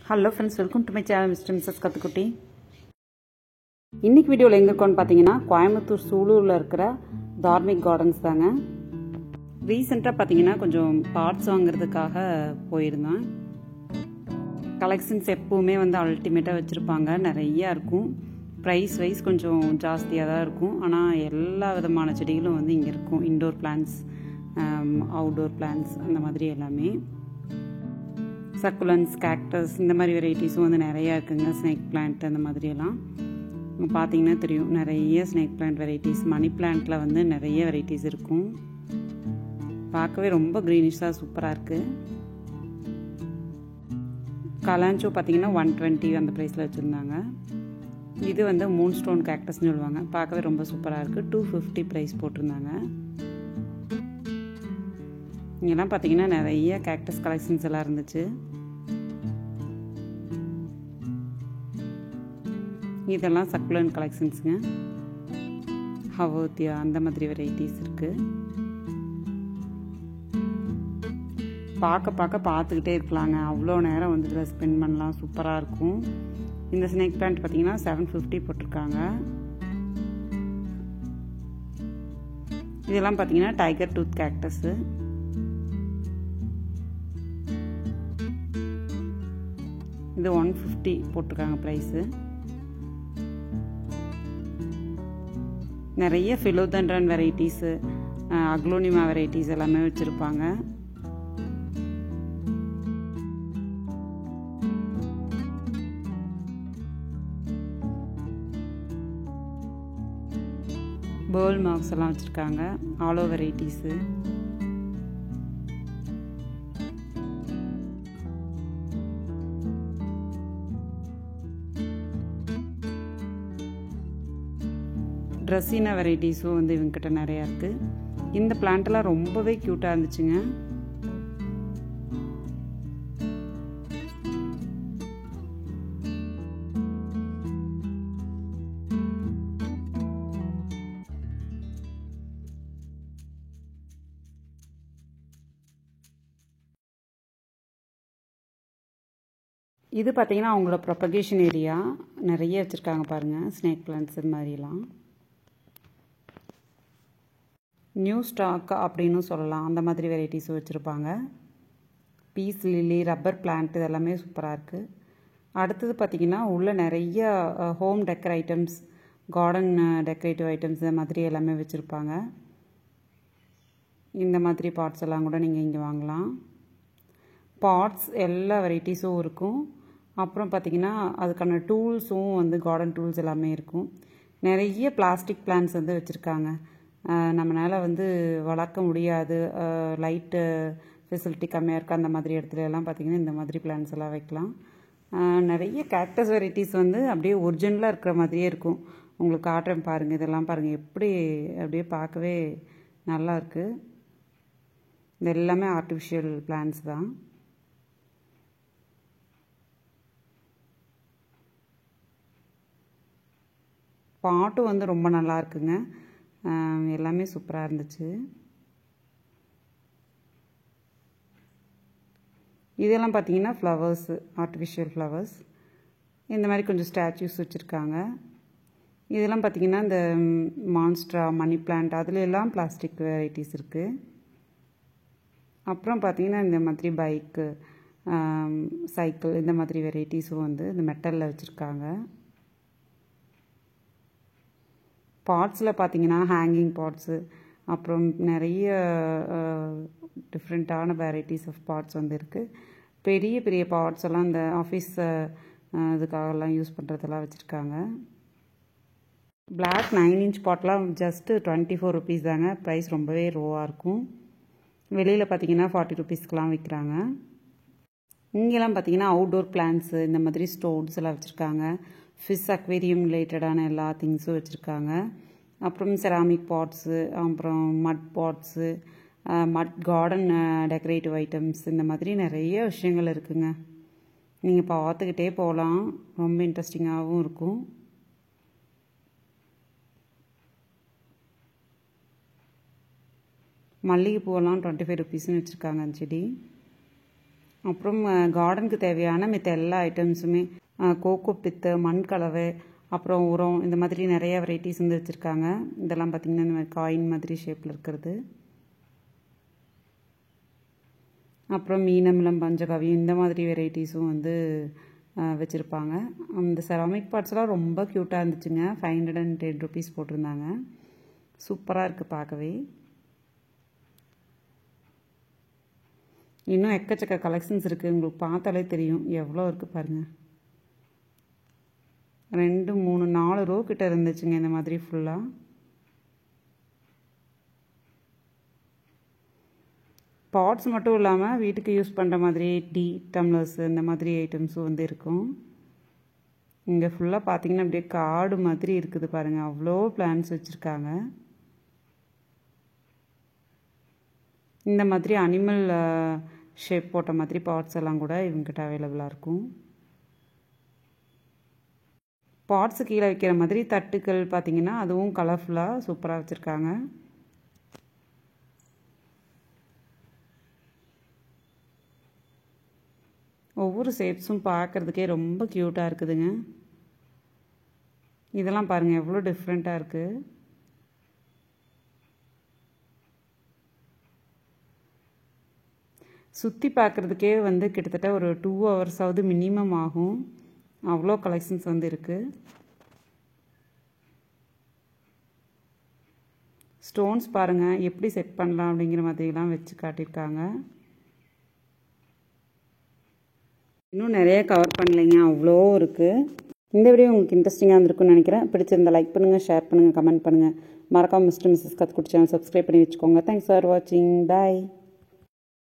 Hello friends, welcome to my channel mister missus கத்துக்குட்டி. இன்றைக்கி வீடியோவில் எங்கே இருக்கோன்னு பார்த்தீங்கன்னா கோயம்புத்தூர் சூலூரில் இருக்கிற தார்மிக் கார்டன்ஸ் தாங்க. ரீசெண்டாக பார்த்தீங்கன்னா கொஞ்சம் பார்ட்ஸ் வாங்குறதுக்காக போயிருந்தேன். கலெக்ஷன்ஸ் எப்போவுமே அல்டிமேட்டாக வச்சுருப்பாங்க, நிறையா இருக்கும். ப்ரைஸ் வைஸ் கொஞ்சம் ஜாஸ்தியாக தான் இருக்கும். ஆனால் எல்லா விதமான செடிகளும் இங்கே இருக்கும். இன்டோர் பிளான்ட்ஸ், அவுட்டோர் பிளான்ட்ஸ், அந்த மாதிரி எல்லாமே. சக்குலன்ஸ், கேக்டஸ், இந்த மாதிரி வெரைட்டிஸும் நிறையா இருக்குங்க. ஸ்னேக் பிளான்ட் அந்த மாதிரியெல்லாம் பார்த்தீங்கன்னா தெரியும். நிறைய ஸ்னேக் பிளான்ட் வெரைட்டிஸ், மணி பிளான்ட்டில் நிறைய வெரைட்டிஸ் இருக்கும். பார்க்கவே ரொம்ப க்ரீனிஷாக சூப்பராக இருக்குது. கலாஞ்சோ பார்த்தீங்கன்னா 120 அந்த ப்ரைஸில் வச்சுருந்தாங்க. இது மூன் ஸ்டோன் கேக்டஸ்ன்னு சொல்லுவாங்க. பார்க்கவே ரொம்ப சூப்பராக இருக்குது. 250 ப்ரைஸ் போட்டிருந்தாங்க. இங்கெல்லாம் பார்த்தீங்கன்னா நிறைய கேக்டஸ் கலெக்ஷன்ஸ் எல்லாம் இருந்துச்சு. இதெல்லாம் சக்குலன்ட் கலெக்ஷன்ஸுங்க. ஹவோத்தியா அந்த மாதிரி வெரைட்டிஸ் இருக்குது. பார்த்துக்கிட்டே இருக்கலாங்க. அவ்வளோ நேரம் இதில் ஸ்பெண்ட் பண்ணலாம். சூப்பராக இருக்கும். இந்த ஸ்னேக் பிளான்ட் பார்த்தீங்கன்னா 750 போட்டிருக்காங்க. இதெல்லாம் பார்த்தீங்கன்னா டைகர் டூத் கேக்டஸு. இது 150 போட்டிருக்காங்க ப்ரைஸு. நிறைய ஃபிலோதென்ட்ரன் வெரைட்டிஸு, அக்லோனிமா வெரைட்டிஸ் எல்லாமே வச்சுருப்பாங்க. பேர்ல் மார்க்ஸ் எல்லாம் வச்சுருக்காங்க. ஆலோ வெரைட்டிஸு. ட்ரெஸ்ஸினா வெரைட்டிஸும் இவங்ககிட்ட நிறையா இருக்குது. இந்த பிளான்ட்டெல்லாம் ரொம்பவே க்யூட்டாக இருந்துச்சுங்க. இது பார்த்தீங்கன்னா அவங்களோட ப்ரொபகேஷன் ஏரியா. நிறைய வச்சுருக்காங்க பாருங்கள், ஸ்னேக் பிளான்ட்ஸ் இது மாதிரிலாம். நியூ ஸ்டாக் அப்படின்னு சொல்லலாம். அந்த மாதிரி வெரைட்டிஸும் வச்சுருப்பாங்க. பீஸ் லில்லி, ரப்பர் பிளான்ட், இதெல்லாமே சூப்பராக இருக்குது. அடுத்தது பார்த்திங்கன்னா உள்ளே நிறைய home decker items, garden decorative items இந்த மாதிரி எல்லாமே வச்சுருப்பாங்க. இந்த மாதிரி பாட்ஸ் எல்லாம் கூட நீங்கள் இங்கே வாங்கலாம். பாட்ஸ் எல்லா வெரைட்டிஸும் இருக்கும். அப்புறம் பார்த்திங்கன்னா அதுக்கான டூல்ஸும் கார்டன் டூல்ஸ் எல்லாமே இருக்கும். நிறைய பிளாஸ்டிக் பிளான்ட்ஸ் வச்சுருக்காங்க. நம்மளால் வளர்க்க முடியாது, லைட்டு ஃபெசிலிட்டி கம்மியாக இருக்குது அந்த மாதிரி இடத்துல எல்லாம் பார்த்திங்கன்னா இந்த மாதிரி பிளான்ட்ஸ் எல்லாம் வைக்கலாம். நிறைய கேக்டஸ் வெரைட்டிஸ் அப்படியே ஒரிஜினலாக இருக்கிற மாதிரியே இருக்கும். உங்களுக்கு காட்டுறேன் பாருங்கள். இதெல்லாம் பாருங்கள், எப்படி அப்படியே பார்க்கவே நல்லா இருக்குது. இது எல்லாமே ஆர்டிஃபிஷியல் பிளான்ட்ஸ் தான். பாட்டும் ரொம்ப நல்லா இருக்குங்க. எல்லாமே சூப்பராக இருந்துச்சு. இதெல்லாம் பார்த்தீங்கன்னா ஃப்ளவர்ஸு, ஆர்டிஃபிஷியல் ஃப்ளவர்ஸ். இந்த மாதிரி கொஞ்சம் ஸ்டாச்சூஸ் வச்சுருக்காங்க. இதெல்லாம் பார்த்திங்கன்னா இந்த மான்ஸ்ட்ரா, மணி பிளான்ட், அதில் எல்லாம் பிளாஸ்டிக் வெரைட்டிஸ் இருக்குது. அப்புறம் பார்த்திங்கன்னா இந்த மாதிரி பைக்கு, சைக்கிள், இந்த மாதிரி வெரைட்டிஸும் இந்த மெட்டலில் வச்சுருக்காங்க. பாட்ஸில் பார்த்தீங்கன்னா ஹேங்கிங் பாட்ஸு, அப்புறம் நிறைய டிஃப்ரெண்ட்டான வெரைட்டிஸ் ஆஃப் பாட்ஸ் இருக்குது. பெரிய பெரிய பாட்ஸ் எல்லாம் இந்த ஆஃபீஸ் இதுக்காகலாம் யூஸ் பண்ணுறதெல்லாம் வச்சுருக்காங்க. பிளாக் 9 inch பாட்லாம் ஜஸ்ட்டு 24 rupees தாங்க. ப்ரைஸ் ரொம்பவே லோவாக இருக்கும். வெளியில் பார்த்தீங்கன்னா 40 rupeesக்கெலாம் விற்கிறாங்க. இங்கெல்லாம் பார்த்தீங்கன்னா அவுட்டோர் பிளான்ட்ஸு, இந்த மாதிரி ஸ்டோன்ஸ் எல்லாம் வச்சுருக்காங்க. ஃபிஷ் அக்வேரியம் ரிலேட்டடான எல்லா திங்ஸும் வச்சுருக்காங்க. அப்புறம் செராமிக் பாட்ஸு, அப்புறம் மட் பாட்ஸு, மட் கார்டன் டெக்கரேட்டிவ் ஐட்டம்ஸ், இந்த மாதிரி நிறைய விஷயங்கள் இருக்குங்க. நீங்கள் பார்த்துக்கிட்டே போகலாம். ரொம்ப இன்ட்ரெஸ்டிங்காகவும் இருக்கும். மல்லிகைப்பூவெல்லாம் 25 rupeesன்னு வச்சுருக்காங்க அந்த செடி. அப்புறம் கார்டனுக்கு தேவையான மித்த எல்லா ஐட்டம்ஸுமே கோகோ பித்து, மண் கலவை, அப்புறம் உரம், இந்த மாதிரி நிறைய வெரைட்டிஸ் வந்து வச்சுருக்காங்க. இதெல்லாம் பார்த்திங்கன்னா இந்த மாதிரி காயின் மாதிரி ஷேப்பில் இருக்கிறது. அப்புறம் மீனமிலம், பஞ்சகாவி, இந்த மாதிரி வெரைட்டிஸும் வந்து வச்சுருப்பாங்க. அந்த செராமிக் பார்ட்ஸ்லாம் ரொம்ப க்யூட்டாக இருந்துச்சுங்க. 510 rupees போட்டிருந்தாங்க. சூப்பராக இருக்குது பார்க்கவே. இன்னும் எக்கச்சக்க கலெக்ஷன்ஸ் இருக்குது. உங்களுக்கு பார்த்தாலே தெரியும் எவ்வளோ இருக்குது பாருங்கள். 2, 3, 4 ரோ கிட்ட இருந்துச்சுங்க இந்த மாதிரி ஃபுல்லாக. பாட்ஸ் மட்டும் இல்லாமல் வீட்டுக்கு யூஸ் பண்ணுற மாதிரி டீ டம்ளர்ஸ், இந்த மாதிரி ஐட்டம்ஸும் வந்து இருக்கும். இங்கே ஃபுல்லாக பார்த்தீங்கன்னா அப்படியே காடு மாதிரி இருக்குது பாருங்கள். அவ்வளோ பிளான்ட்ஸ் வச்சுருக்காங்க. இந்த மாதிரி அனிமல் ஷேப் போட்ட மாதிரி பாட்ஸ் எல்லாம் கூட இவங்ககிட்ட அவைலபிளாக இருக்கும். பாட்ஸு கீழே வைக்கிற மாதிரி தட்டுக்கள் பார்த்திங்கன்னா அதுவும் கலர்ஃபுல்லாக சூப்பராக வச்சுருக்காங்க. ஒவ்வொரு ஷேப்ஸும் பார்க்குறதுக்கே ரொம்ப க்யூட்டாக இருக்குதுங்க. இதெல்லாம் பாருங்கள் எவ்வளோ டிஃப்ரெண்ட்டாக இருக்குது. சுற்றி பார்க்குறதுக்கே வந்து கிட்டத்தட்ட ஒரு 2 hours மினிமம் ஆகும். அவ்வளோ கலெக்ஷன்ஸ் வந்து இருக்குது. ஸ்டோன்ஸ் பாருங்கள் எப்படி செட் பண்ணலாம் அப்படிங்கிற மாதிரிலாம் வச்சு காட்டியிருக்காங்க. இன்னும் நிறைய கவர் பண்ணலைங்க, அவ்வளோ இருக்குது. இந்த வீடியோ உங்களுக்கு இன்ட்ரெஸ்டிங்காக இருந்திருக்குன்னு நினைக்கிறேன். பிடிச்சிருந்தா லைக் பண்ணுங்கள், ஷேர் பண்ணுங்கள், கமெண்ட் பண்ணுங்கள். மறக்காம mister missus Kathukutti channel subscribe பண்ணி வச்சுக்கோங்க. தேங்க்ஸ் ஃபார் வாட்சிங். பாய்.